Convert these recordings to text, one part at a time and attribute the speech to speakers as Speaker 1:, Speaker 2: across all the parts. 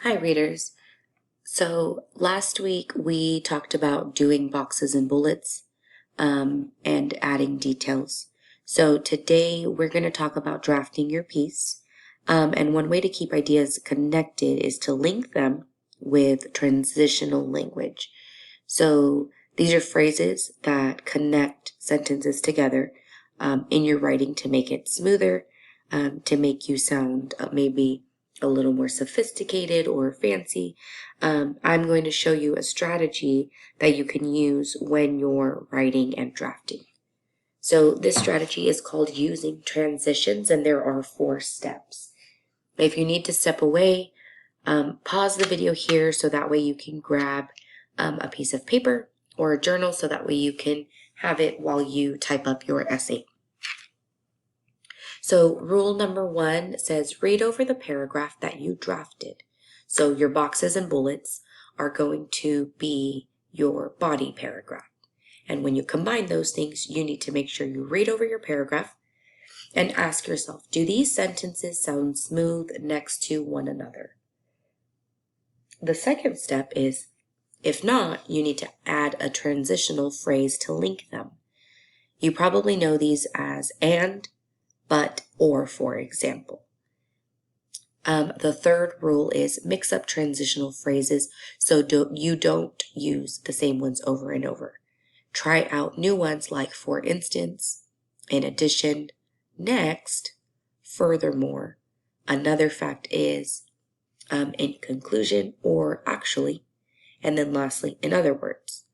Speaker 1: Hi, readers. So last week we talked about doing boxes and bullets and adding details. So today we're going to talk about drafting your piece. And one way to keep ideas connected is to link them with transitional language. So these are phrases that connect sentences together in your writing to make it smoother, to make you sound maybe a little more sophisticated or fancy. I'm going to show you a strategy that you can use when you're writing and drafting. So this strategy is called using transitions, and there are 4 steps. If you need to step away, pause the video here so that way you can grab a piece of paper or a journal so that way you can have it while you type up your essay. So rule number 1 says read over the paragraph that you drafted. So your boxes and bullets are going to be your body paragraph. And when you combine those things, you need to make sure you read over your paragraph and ask yourself, do these sentences sound smooth next to one another? The second step is, if not, you need to add a transitional phrase to link them. You probably know these as and, but, or, for example. The third rule is mix up transitional phrases so you don't use the same ones over and over. Try out new ones like for instance, in addition, next, furthermore, another fact is, in conclusion, or actually, and then lastly, in other words.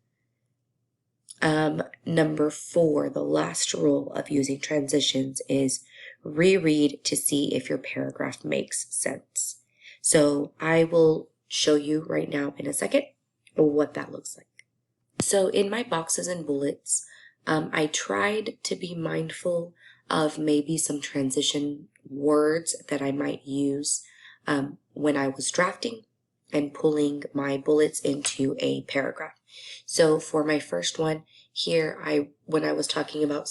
Speaker 1: Number 4, the last rule of using transitions is reread to see if your paragraph makes sense. So I will show you right now in a second what that looks like. So in my boxes and bullets, I tried to be mindful of maybe some transition words that I might use when I was drafting and pulling my bullets into a paragraph. So for my first one here, when I was talking about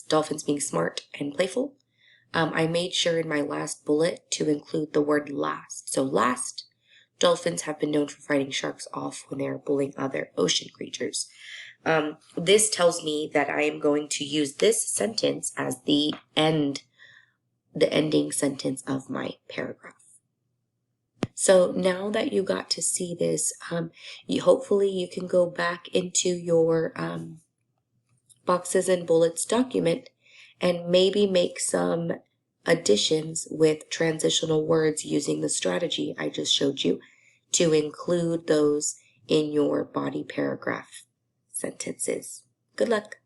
Speaker 1: dolphins being smart and playful, I made sure in my last bullet to include the word last. So last, dolphins have been known for fighting sharks off when they are bullying other ocean creatures. This tells me that I am going to use this sentence as the ending sentence of my paragraph. So now that you got to see this, hopefully you can go back into your boxes and bullets document and maybe make some additions with transitional words using the strategy I just showed you to include those in your body paragraph sentences. Good luck.